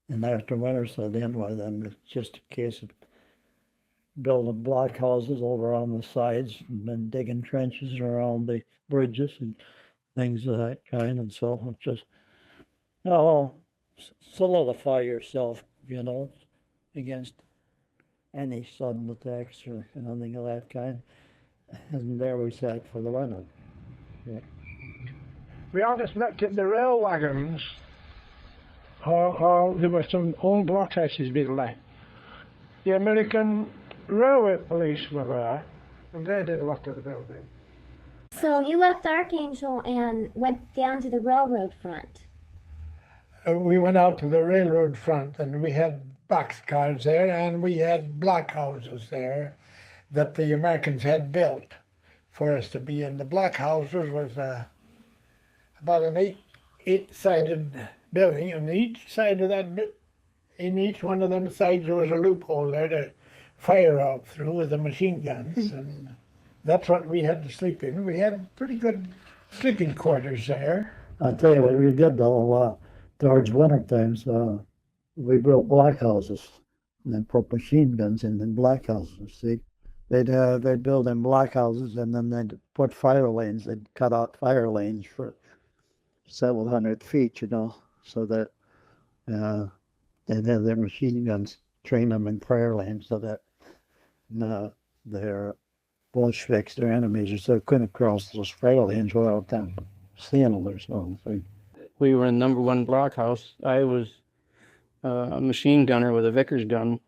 And after winter set in, well, then it's just a case of building blockhouses over on the sides and then digging trenches around the bridges and things of that kind. And so it's just, oh, solidify yourself, against any sudden attacks or anything of that kind. And there we sat for the winter. Yeah. We always looked at the rail wagons. There were some old blockhouses built there. The American Railway Police were there, and they did a lot of the building. So you left Archangel and went down to the railroad front. We went out to the railroad front, and we had boxcars there, and we had blockhouses there that the Americans had built for us to be in. The blockhouses was about an eight-sided building, and each side of that, in each one of them sides there was a loophole there to fire out through with the machine guns, and that's what we had to sleep in. We had pretty good sleeping quarters there. I'll tell you what we did though, towards winter times, we built blockhouses and then put machine guns in the blockhouses, see. They'd build in blockhouses and then they'd put fire lanes, they'd cut out fire lanes for several hundred feet, so that they'd have their machine guns, train them in fire lanes so that their Bolsheviks, their enemies, so they couldn't cross those fire lanes without them seeing them or something. We were in number 1 blockhouse. I was a machine gunner with a Vickers gun,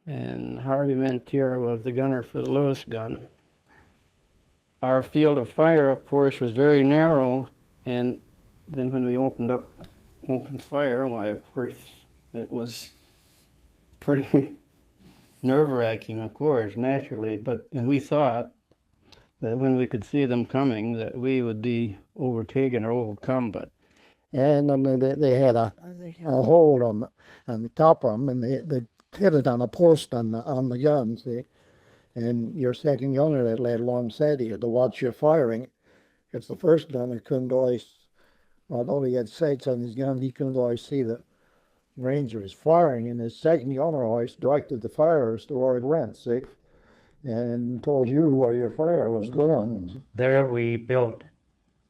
and Harvey Mentier was the gunner for the Lewis gun. Our field of fire, of course, was very narrow, and then when we opened fire, why, of course, it was pretty nerve-wracking, of course, naturally, and we thought that when we could see them coming, that we would be overtaken or overcome, but. And they had a hold on the top of them, and they hit it on a post on the gun, see? And your second gunner that lay alongside you to watch your firing, because the first gunner couldn't always, although he had sights on his gun, he couldn't always see the range of his firing, and his second gunner always directed the firers to where it went, see? And told you where your fire was going. There we built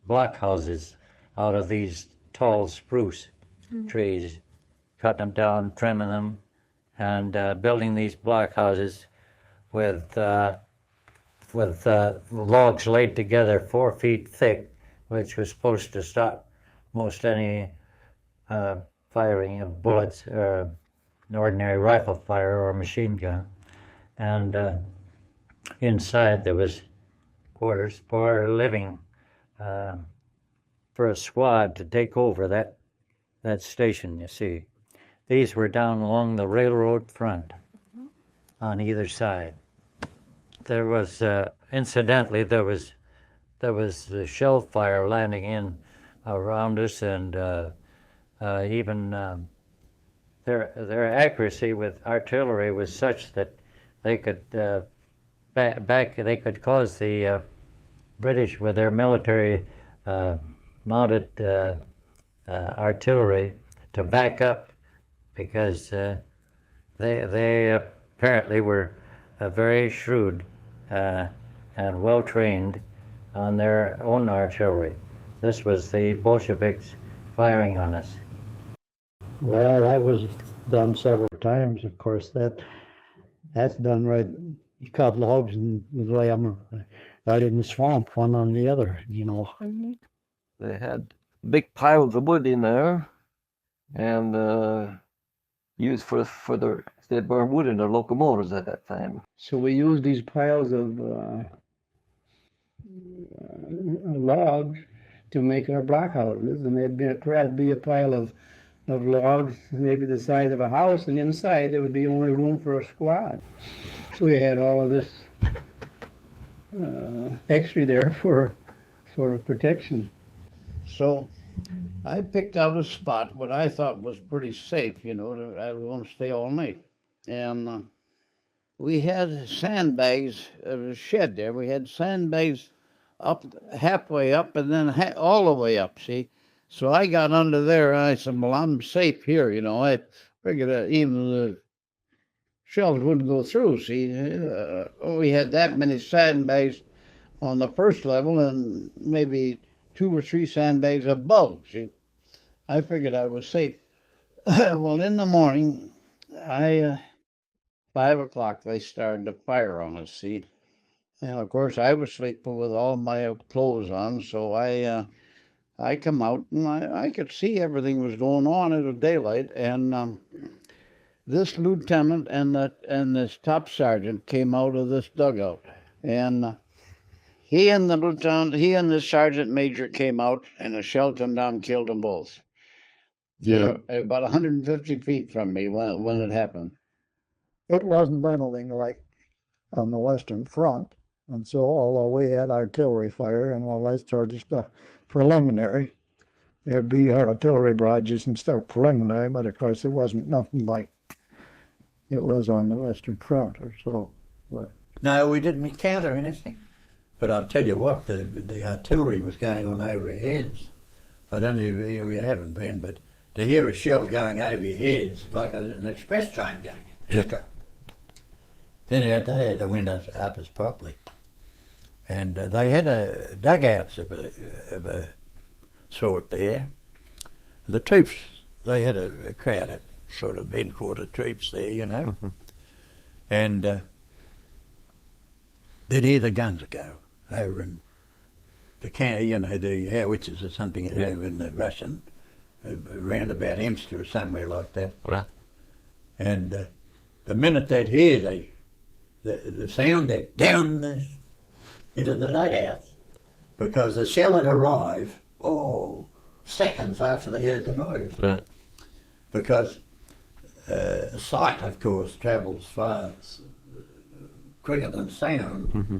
blockhouses out of these tall spruce trees, cut them down, trimming them, and building these blockhouses with logs laid together 4 feet thick, which was supposed to stop most any firing of bullets or an ordinary rifle fire or machine gun. And inside there was quarters for living, for a squad to take over that station, you see. These were down along the railroad front on either side. There was, incidentally, there was the shell fire landing in around us, and even their accuracy with artillery was such that they could they could cause the British with their military mounted artillery to back up, because they apparently were very shrewd and well trained on their own artillery. This was the Bolsheviks firing on us. Well, that was done several times, of course. That's done right. You cut logs and lay them out in the swamp, one on the other, They had big piles of wood in there, and used for they burned wood in their locomotives at that time. So we used these piles of logs to make our blockhouses, and there'd be a pile of logs, maybe the size of a house, and inside there would be only room for a squad. So we had all of this extra there for sort of protection. So I picked out a spot what I thought was pretty safe, I was going to stay all night. And we had sandbags, a shed there. We had sandbags up halfway up and then all the way up, see? So I got under there. And I said, "Well, I'm safe here." I figured that even the shells wouldn't go through. See, we had that many sandbags on the first level, and maybe 2 or 3 sandbags above. See, I figured I was safe. Well, in the morning, 5 o'clock, they started to fire on us. See, and of course I was sleeping with all my clothes on, so I come out and I could see everything was going on. It was daylight, and this lieutenant and this top sergeant came out of this dugout, and he and the sergeant major came out, and a shell came down and killed them both. Yeah. About 150 feet from me when it happened. It wasn't anything like on the Western Front. And so, although we had artillery fire and all that sort of stuff preliminary, there'd be artillery barrages and stuff preliminary, but of course it wasn't nothing like it was on the Western Front or so. But No, we didn't encounter anything. But I'll tell you what, the artillery was going on over our heads. I don't know if you haven't been, but to hear a shell going over your heads, like an express train going. Just go. Then they had the windows up as properly. And they had dugouts of a sort there. The troops, they had a crowd of sort of headquarter troops there, And they'd hear the guns go over in the the howitzers or something over in the Russian, around about Yemtsa or somewhere like that. Right. And the minute they'd hear the sound, they'd down into the dugouts, because the shell would arrive, seconds after they heard the noise. Right. Because sight, of course, travels fast, quicker than sound. Mm-hmm.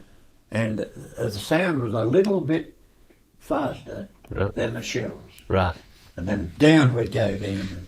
And the sound was a little bit faster Right. than the shells. Right. And then down we'd go then.